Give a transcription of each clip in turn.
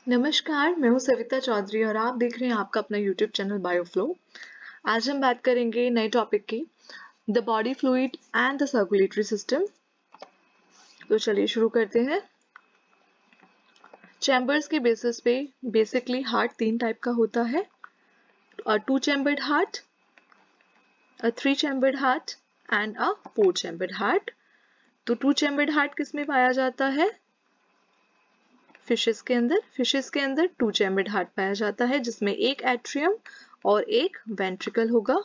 नमस्कार, मैं हूँ सविता चौधरी और आप देख रहे हैं आपका अपना यूट्यूब चैनल बायोफ्लो। आज हम बात करेंगे नए टॉपिक की, the body fluid and the circulatory system. तो चलिए शुरू करते हैं। चैम्बर्स के बेसिस पे बेसिकली हार्ट 3 टाइप का होता है, अ 2 chambered heart, a 3 chambered heart and a 4 chambered heart. तो 2 चैम्बर्ड हार्ट किस में पाया जाता है? फिशेस के अंदर 2 चैम्बर्ड हार्ट पाया जाता है जिसमें एक एट्रियम और एक वेंट्रिकल होगा।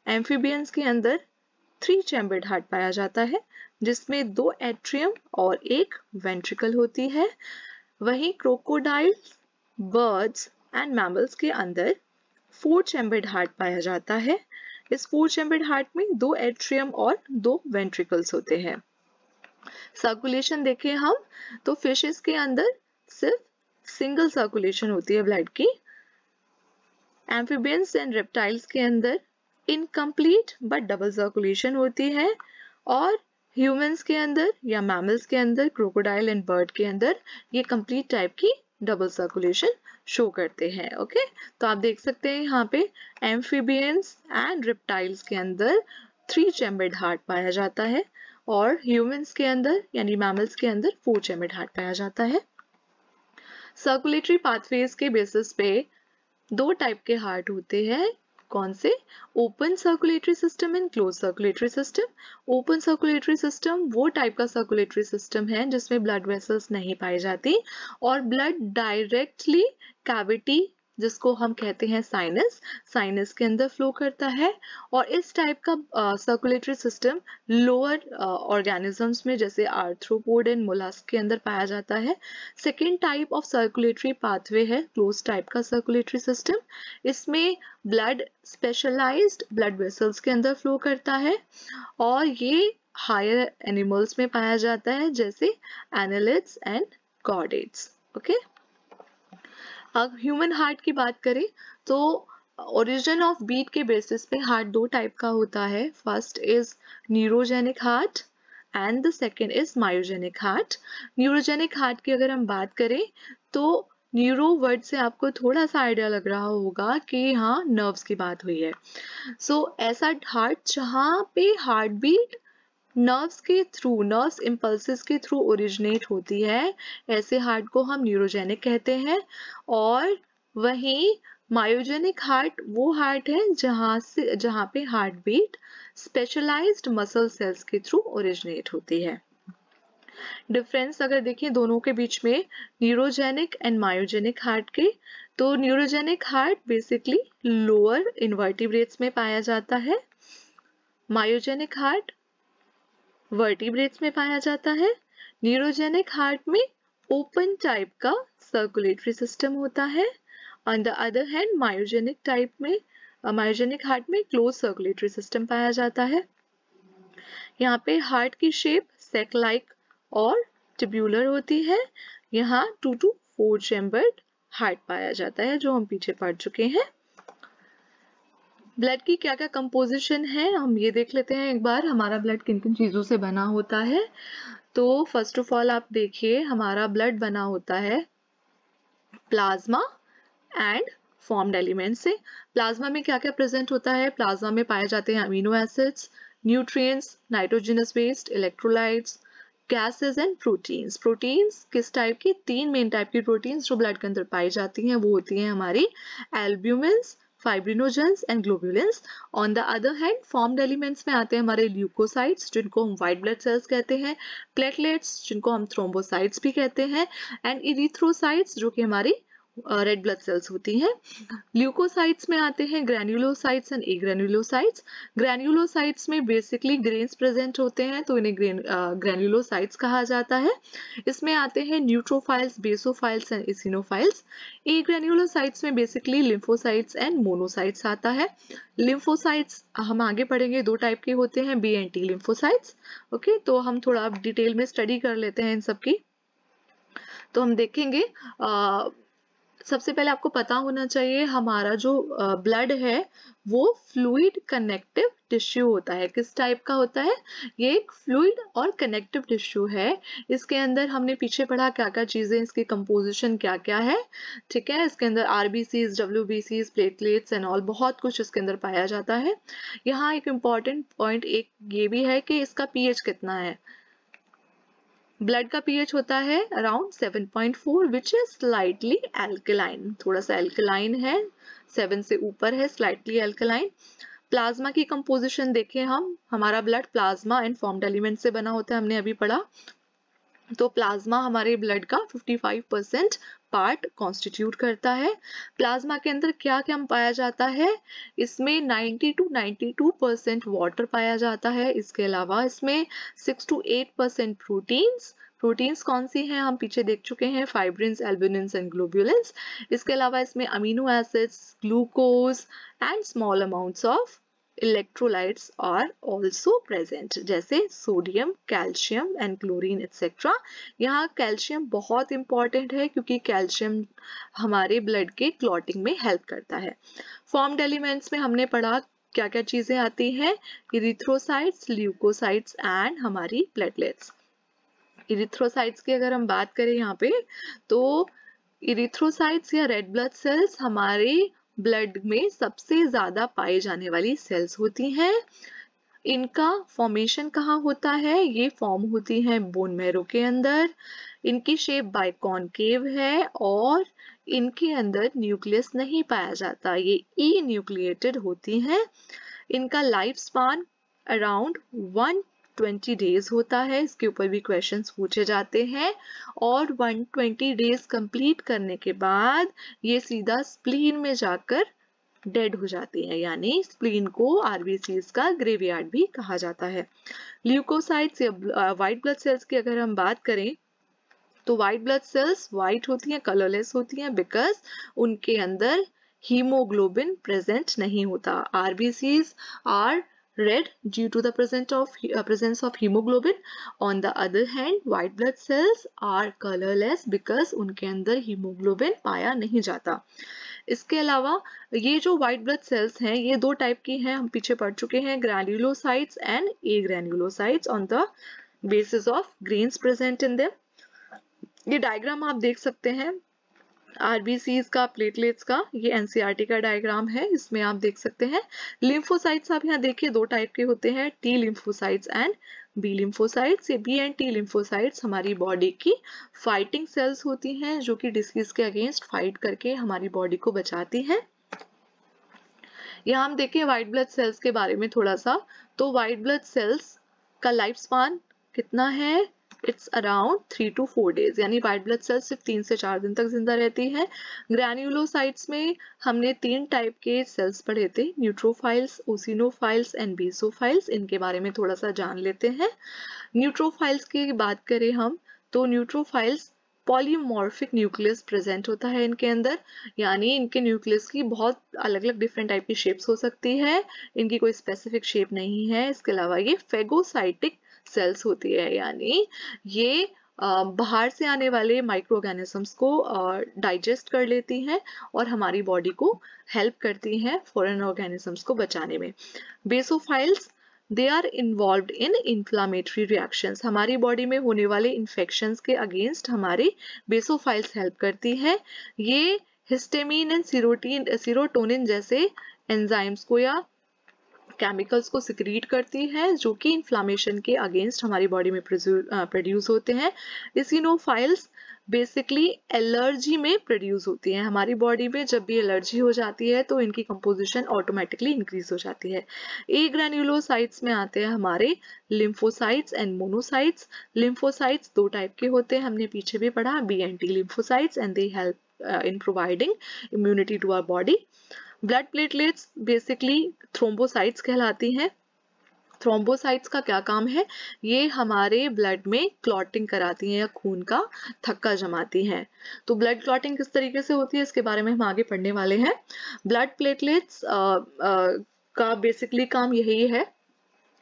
एम्फीबियंस के अंदर 3 चैम्बर्ड हार्ट पाया जाता है जिसमें 2 एट्रियम और एक वेंट्रिकल होती है। वहीं क्रोकोडाइल, बर्ड्स एंड मैमल्स के अंदर 4 चैम्बर्ड हार्ट पाया जाता है। इस 4 चैम्बर्ड हार्ट में 2 एट्रियम और 2 वेंट्रिकल्स होते हैं। सर्कुलेशन देखें हम तो फिशेस के अंदर सिर्फ सिंगल सर्कुलेशन होती है ब्लड की। एम्फीबियंस एंड रेप्टाइल्स के अंदर इनकम्प्लीट बट डबल सर्कुलेशन होती है और ह्यूमंस के अंदर या मैमल्स के अंदर, क्रोकोडाइल एंड बर्ड के अंदर ये कंप्लीट टाइप की डबल सर्कुलेशन शो करते हैं। ओके, तो आप देख सकते हैं यहाँ पे एम्फीबियंस एंड रेप्टाइल्स के अंदर 3 चैम्बर्ड हार्ट पाया जाता है और ह्यूमंस के अंदर यानी मैमल्स के अंदर 4 चैम्बर्ड हार्ट पाया जाता है। सर्कुलेटरी पाथवेज के बेसिस पे 2 टाइप के हार्ट होते हैं। कौन से? Open circulatory system and close circulatory system. Open circulatory system वो टाइप का सर्कुलेटरी सिस्टम है जिसमें ब्लड वेसल्स नहीं पाई जाती और ब्लड डायरेक्टली कैविटी, जिसको हम कहते हैं साइनस के अंदर फ्लो करता है। और इस टाइप का सर्कुलेटरी सिस्टम लोअर ऑर्गेनिजम्स में जैसे आर्थ्रोपोड एंड मोलस्क के अंदर पाया जाता है। Second type of circulatory pathway है क्लोज टाइप का सर्कुलेटरी सिस्टम। इसमें ब्लड स्पेशलाइज्ड ब्लड वेसल्स के अंदर फ्लो करता है और ये हायर एनिमल्स में पाया जाता है जैसे एनालिड्स एंड कॉर्डेट्स। ओके, अब ह्यूमन हार्ट की बात करें तो ओरिजिन ऑफ बीट के बेसिस पे हार्ट 2 टाइप का होता है। First is neurogenic heart and the second is myogenic heart. Neurogenic heart की अगर हम बात करें तो न्यूरो वर्ड से आपको थोड़ा सा आइडिया लग रहा होगा कि हाँ नर्व्स की बात हुई है। ऐसा हार्ट जहाँ पे हार्ट बीट नर्व्स इम्पल्सेस के थ्रू ओरिजिनेट होती है, ऐसे हार्ट को हम न्यूरोजेनिक कहते हैं। और वहीं मायोजेनिक हार्ट वो हार्ट है जहाँ पे heart beat specialised muscle cells के थ्रू ओरिजिनेट होती है। डिफरेंस अगर देखें दोनों के बीच में न्यूरोजेनिक एंड मायोजेनिक हार्ट के, तो neurogenic heart basically lower invertebrates में पाया जाता है, मायोजेनिक हार्ट वर्टिब्रेट्स में पाया जाता है। न्यूरोजेनिक हार्ट में ओपन टाइप का सर्कुलेटरी सिस्टम होता है। On the other hand myogenic heart में क्लोज सर्कुलेटरी सिस्टम पाया जाता है। यहाँ पे हार्ट की शेप सेक लाइक और ट्यूबुलर होती है। यहाँ 2 to 4 चैम्बर्ड हार्ट पाया जाता है जो हम पीछे पढ़ चुके हैं। ब्लड की क्या क्या कंपोजिशन है हम ये देख लेते हैं एक बार, हमारा ब्लड किन किन चीजों से बना होता है। तो फर्स्ट ऑफ ऑल आप देखिए हमारा ब्लड बना होता है प्लाज्मा एंड फॉर्म्ड एलिमेंट से। प्लाज्मा में क्या क्या प्रेजेंट होता है? प्लाज्मा में पाए जाते हैं amino acids, nutrients, nitrogenous waste, electrolytes, gases and proteins. Proteins किस टाइप की? 3 मेन टाइप की प्रोटीन्स जो ब्लड के अंदर पाई जाती हैं वो होती हैं हमारी albumins, fibrinogens and globulins. On the other hand formed elements में आते हैं हमारे ल्यूकोसाइट्स जिनको हम व्हाइट ब्लड सेल्स कहते हैं, प्लेटलेट्स जिनको हम थ्रोम्बोसाइट्स भी कहते हैं एंड इरिथ्रोसाइट्स जो कि हमारी रेड ब्लड सेल्स होती हैं। ल्यूकोसाइट्स में आते हैं ग्रैन्युलोसाइट्स एंड एग्रैन्युलोसाइट्स। ग्रैन्युलोसाइट्स में बेसिकली ग्रेन्स प्रेजेंट होते हैं तो इन्हें ग्रैन्युलोसाइट्स कहा जाता है। इसमें आते हैं न्यूट्रोफाइल्स, बेसोफाइल्स एंड इसिनोफाइल्स। एग्रैन्युलोसाइट्स में बेसिकली लिम्फोसाइट्स एंड मोनोसाइट्स आता है। लिम्फोसाइट्स हम आगे पढ़ेंगे 2 टाइप के होते हैं, B and T lymphocytes. Okay, तो हम थोड़ा डिटेल में स्टडी कर लेते हैं इन सब की। तो हम देखेंगे सबसे पहले आपको पता होना चाहिए हमारा जो ब्लड है वो फ्लूइड कनेक्टिव टिश्यू होता है। किस टाइप का होता है? ये एक फ्लूइड और कनेक्टिव टिश्यू है। इसके अंदर हमने पीछे पढ़ा क्या क्या चीजें, इसकी कंपोजिशन क्या क्या है, ठीक है। इसके अंदर आरबीसीज, डब्ल्यूबीसीज, प्लेटलेट्स एंड ऑल बहुत कुछ इसके अंदर पाया जाता है। यहाँ एक इम्पॉर्टेंट पॉइंट एक ये भी है कि इसका पीएच कितना है। ब्लड का पीएच होता है around 7.4 which is slightly alkaline, थोड़ा सा एल्कलाइन है, 7 से ऊपर है, स्लाइटली एल्कलाइन। प्लाज्मा की कंपोजिशन देखें हम, हमारा blood plasma and formed element से बना होता है, हमने अभी पढ़ा। तो प्लाज्मा हमारे ब्लड का 55% पार्ट कॉन्स्टिट्यूट करता है। प्लाज्मा के अंदर क्या क्या पाया जाता है? इसमें 90 to 92% वाटर पाया जाता है। इसके अलावा इसमें 6 to 8% प्रोटीन्स कौन सी हैं हम पीछे देख चुके हैं, फाइब्रिन्स, एल्ब्यूमिन्स एंड ग्लोब्युलिन्स। इसके अलावा इसमें amino acids, glucose and small amounts of electrolytes are also present, जैसे sodium, calcium and chlorine etcetera. यहाँ कैल्शियम बहुत इंपॉर्टेंट है क्योंकि कैल्शियम हमारे ब्लड के क्लॉटिंग में हेल्प करता है। फॉर्म्ड एलिमेंट्स में हमने पढ़ा क्या क्या चीजें आती हैं, इरिथ्रोसाइट्स, ल्यूकोसाइट्स एंड हमारी प्लेटलेट्स। इरिथ्रोसाइट्स की अगर हम बात करें यहाँ पे, तो इरिथ्रोसाइट्स या रेड ब्लड सेल्स हमारे ब्लड में सबसे ज्यादा पाई जाने वाली सेल्स होती हैं। इनका फॉर्मेशन कहाँ होता है? ये फॉर्म होती है बोन मैरो के अंदर। इनकी शेप बाइकॉनकेव है और इनके अंदर न्यूक्लियस नहीं पाया जाता, ये ई न्यूक्लिएटेड होती हैं। इनका लाइफ स्पान अराउंड 120 डेज होता है, इसके ऊपर भी क्वेश्चंस पूछे जाते हैं। और 120 डेज कंप्लीट करने के बाद ये सीधा स्प्लीन में जाकर डेड हो जाती है, यानी स्प्लीन को आरबीसीज का ग्रेवयार्ड भी कहा जाता है। ल्यूकोसाइट्स या व्हाइट ब्लड सेल्स की अगर हम बात करें, तो व्हाइट ब्लड सेल्स व्हाइट होती हैं, कलरलेस होती हैं, बिकॉज उनके अंदर हीमोग्लोबिन प्रेजेंट नहीं होता। RBCs are red due to the presence of hemoglobin. On the other hand, white blood cells are colorless because उनके अंदर hemoglobin पाया नहीं जाता। इसके अलावा ये जो व्हाइट ब्लड सेल्स हैं ये दो टाइप की हैं, हम पीछे पढ़ चुके हैं, granulocytes and A granulocytes on the basis of grains present in them. ये डायग्राम आप देख सकते हैं आरबीसीज का, प्लेटलेट्स का, ये एनसीईआरटी का डायग्राम है, इसमें आप देख सकते हैं। लिम्फोसाइट्स आप यहाँ देखिए दो टाइप के होते हैं, T lymphocytes and B lymphocytes. ये बी एंड टी लिम्फोसाइट्स हमारी बॉडी की फाइटिंग सेल्स होती हैं जो कि डिसीज के अगेंस्ट फाइट करके हमारी बॉडी को बचाती हैं। यहाँ हम देखिए व्हाइट ब्लड सेल्स के बारे में थोड़ा सा, तो व्हाइट ब्लड सेल्स का लाइफ स्पान कितना है? इट्स अराउंड 3 to 4 डेज, यानी व्हाइट ब्लड सेल्स सिर्फ 3 से 4 दिन तक जिंदा रहती है। ग्रैन्युलोसाइट्स में हमने 3 टाइप के सेल्स पढ़े थे, न्यूट्रोफाइल्स, ओसिनोफाइल्स एंड बेसोफाइल्स। इनके बारे में थोड़ा सा जान लेते हैं। न्यूट्रोफाइल्स की बात करें हम, तो न्यूट्रोफाइल्स पॉलीमॉर्फिक न्यूक्लियस प्रेजेंट होता है इनके अंदर, यानी इनके न्यूक्लियस की बहुत अलग अलग डिफरेंट टाइप की शेप्स हो सकती है, इनकी कोई स्पेसिफिक शेप नहीं है। इसके अलावा ये फेगोसाइटिक सेल्स होती है, यानी ये बाहर से आने वाले माइक्रो ऑर्गेनिजम्स को डाइजेस्ट कर लेती हैं और हमारी बॉडी को हेल्प करती हैं फॉरेन ऑर्गेनिजम्स को बचाने में। Basophils they are involved in inflammatory reactions, हमारी बॉडी में होने वाले इन्फेक्शंस के अगेंस्ट हमारी बेसोफाइल्स हेल्प करती है। ये हिस्टामिन एंड सीरोटोनिन जैसे एंजाइम्स को या केमिकल्स को सिक्रीट करती है जो कि इन्फ्लामेशन के अगेंस्ट हमारी बॉडी में प्रोड्यूस होते हैं। इसिनोफाइल्स बेसिकली एलर्जी में प्रोड्यूस होती है, हमारी बॉडी में जब भी एलर्जी हो जाती है तो इनकी कंपोजिशन ऑटोमेटिकली इंक्रीज हो जाती है। ए ग्रैन्युलोसाइट्स में आते हैं हमारे लिम्फोसाइट्स एंड मोनोसाइट्स। लिम्फोसाइट्स दो टाइप के होते हैं, हमने पीछे भी पढ़ा, B and T lymphocytes, and they help in providing immunity to our body. Blood platelets basically thrombocytes कहलाती हैं। थ्रोम्बोसाइट्स का क्या काम है? ये हमारे ब्लड में क्लॉटिंग कराती हैं या खून का थक्का जमाती हैं। तो ब्लड क्लॉटिंग किस तरीके से होती है इसके बारे में हम आगे पढ़ने वाले हैं। ब्लड प्लेटलेट्स का बेसिकली काम यही है,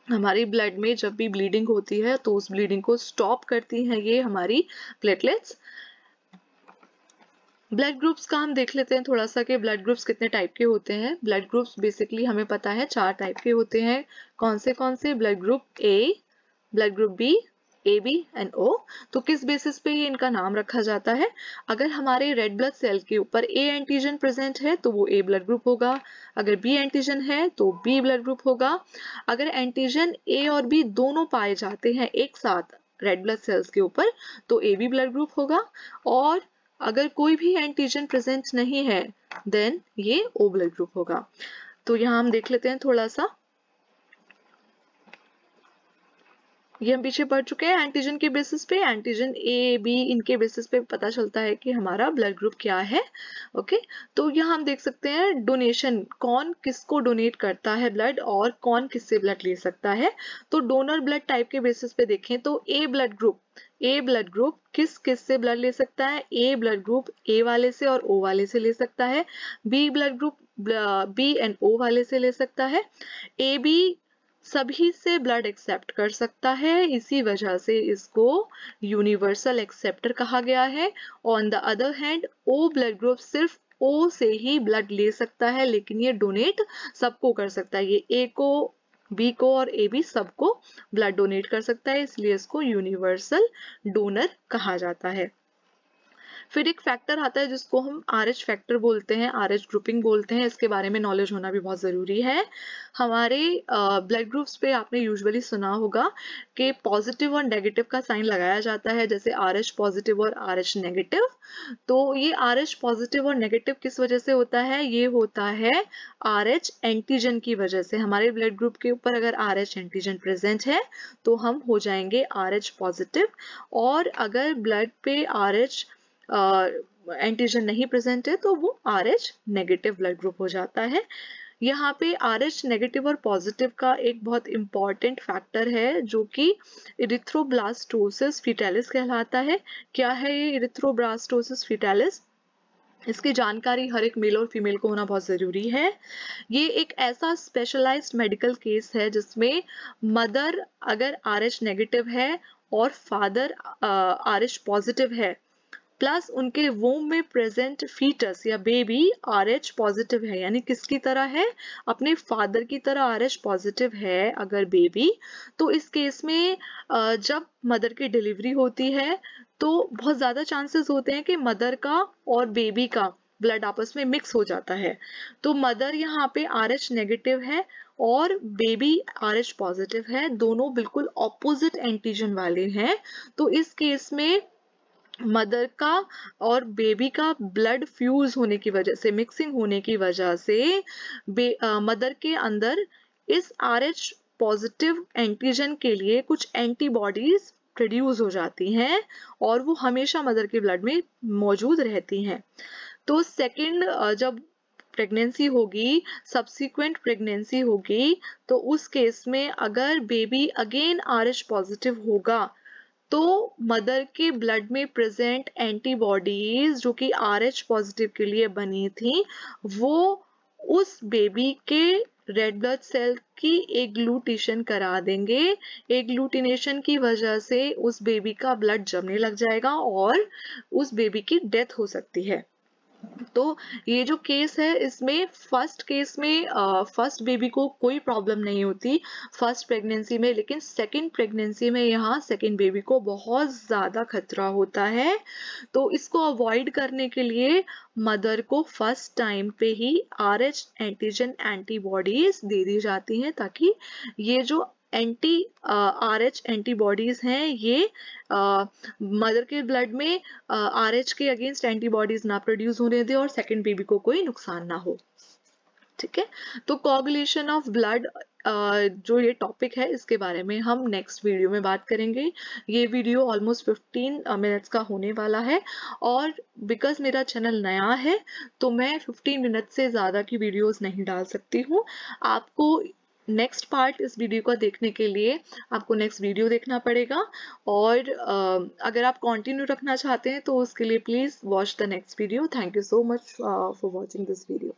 हमारी ब्लड में जब भी ब्लीडिंग होती है तो उस ब्लीडिंग को स्टॉप करती हैं ये हमारी प्लेटलेट्स। ब्लड ग्रुप्स का हम देख लेते हैं थोड़ा सा कि ब्लड ग्रुप्स कितने टाइप के होते हैं। ब्लड ग्रुप्स बेसिकली हमें पता है 4 टाइप के होते हैं। कौन से? Blood group A, blood group B, A B and O. तो किस बेसिस पे ये इनका नाम रखा जाता है? अगर हमारे रेड ब्लड सेल के ऊपर ए एंटीजन प्रेजेंट है तो वो ए ब्लड ग्रुप होगा, अगर बी एंटीजन है तो बी ब्लड ग्रुप होगा। अगर एंटीजन ए और बी दोनों पाए जाते हैं एक साथ रेड ब्लड सेल्स के ऊपर तो ए बी ब्लड ग्रुप होगा, और अगर कोई भी एंटीजन प्रेजेंट नहीं है देन ये ओ ब्लड ग्रुप होगा। तो यहाँ हम देख लेते हैं थोड़ा सा, ये हम पीछे पढ़ चुके हैं। एंटीजन के बेसिस पे, एंटीजन ए बी इनके बेसिस पे पता चलता है कि हमारा ब्लड ग्रुप क्या है। ओके, तो यहाँ हम देख सकते हैं डोनेशन, कौन किसको डोनेट करता है ब्लड और कौन किससे ब्लड ले सकता है। तो डोनर ब्लड टाइप के बेसिस पे देखें तो ए ब्लड ग्रुप किस किस से ब्लड ले सकता है? ए ब्लड ग्रुप ए वाले से और ओ वाले से ले सकता है। B blood group B and O वाले से ले सकता है। ए बी सभी से ब्लड एक्सेप्ट कर सकता है, इसी वजह से इसको यूनिवर्सल एक्सेप्टर कहा गया है। On the other hand O blood group सिर्फ ओ से ही ब्लड ले सकता है, लेकिन ये डोनेट सबको कर सकता है। ये ए को, बी को और ए बी सबको ब्लड डोनेट कर सकता है, इसलिए इसको यूनिवर्सल डोनर कहा जाता है। फिर एक फैक्टर आता है जिसको हम RH फैक्टर बोलते हैं, RH ग्रुपिंग बोलते हैं। इसके बारे में नॉलेज होना भी बहुत जरूरी है। हमारे ब्लड ग्रुप्स पे आपने यूजुअली सुना होगा कि पॉजिटिव और नेगेटिव का साइन लगाया जाता है, जैसे RH पॉजिटिव और RH नेगेटिव। तो ये RH पॉजिटिव और नेगेटिव किस वजह से होता है? ये होता है RH एंटीजन की वजह से। हमारे ब्लड ग्रुप के ऊपर अगर RH एंटीजन प्रेजेंट है तो हम हो जाएंगे RH पॉजिटिव, और अगर ब्लड पे RH एंटीजन नहीं प्रेजेंट है तो वो RH नेगेटिव ब्लड ग्रुप हो जाता है। यहाँ पे RH नेगेटिव और पॉजिटिव का एक बहुत इंपॉर्टेंट फैक्टर है जो कि इरिथ्रोब्लास्टोसिस फीटालिस कहलाता है। क्या है ये इरिथ्रोब्लास्टोसिस फीटालिस? इसकी जानकारी हर एक मेल और फीमेल को होना बहुत जरूरी है। ये एक ऐसा स्पेशलाइज्ड मेडिकल केस है जिसमें मदर अगर RH नेगेटिव है और फादर RH पॉजिटिव है, प्लस उनके वोम में प्रेजेंट फीटस या बेबी RH पॉजिटिव है, यानी किसकी तरह है? अपने फादर की तरह RH पॉजिटिव है अगर बेबी, तो इस केस में जब मदर की डिलीवरी होती है तो बहुत ज्यादा चांसेस होते हैं कि मदर का और बेबी का ब्लड आपस में मिक्स हो जाता है। तो मदर यहाँ पे RH नेगेटिव है और बेबी RH पॉजिटिव है, दोनों बिल्कुल ऑपोजिट एंटीजन वाले हैं। तो इस केस में मदर का और बेबी का ब्लड फ्यूज होने की वजह से, मिक्सिंग होने की वजह से मदर के अंदर इस RH पॉजिटिव एंटीजन के लिए कुछ एंटीबॉडीज प्रोड्यूस हो जाती हैं और वो हमेशा मदर के ब्लड में मौजूद रहती हैं। तो सेकंड जब प्रेगनेंसी होगी, सब्सिक्वेंट प्रेगनेंसी होगी, तो उस केस में अगर बेबी अगेन RH पॉजिटिव होगा तो मदर के ब्लड में प्रेजेंट एंटीबॉडीज जो कि RH पॉजिटिव के लिए बनी थी, वो उस बेबी के रेड ब्लड सेल की एग्लूटिशन करा देंगे। एग्लूटिनेशन की वजह से उस बेबी का ब्लड जमने लग जाएगा और उस बेबी की डेथ हो सकती है। तो ये जो केस है इसमें फर्स्ट केस में फर्स्ट बेबी को कोई प्रॉब्लम नहीं होती फर्स्ट प्रेगनेंसी में, लेकिन सेकंड प्रेगनेंसी में यहाँ सेकंड बेबी को बहुत ज्यादा खतरा होता है। तो इसको अवॉइड करने के लिए मदर को फर्स्ट टाइम पे ही RH एंटीजन एंटीबॉडीज दे दी जाती हैं, ताकि ये जो RH एंटीबॉडीज हैं ये मदर के ब्लड में RH के अगेंस्ट एंटीबॉडीज ना प्रोड्यूस होने दे और सेकंड बेबी को कोई नुकसान ना हो। ठीक है, तो कोगुलेशन ऑफ ब्लड जो ये टॉपिक है इसके बारे में हम नेक्स्ट वीडियो में बात करेंगे। ये वीडियो ऑलमोस्ट 15 मिनट्स का होने वाला है और बिकॉज मेरा चैनल नया है तो मैं 15 मिनट से ज़्यादा की वीडियोस नहीं डाल सकती हूँ। आपको नेक्स्ट पार्ट इस वीडियो को देखने के लिए आपको नेक्स्ट वीडियो देखना पड़ेगा, और अगर आप कंटिन्यू रखना चाहते हैं तो उसके लिए please watch the next video. Thank you so much for watching this video.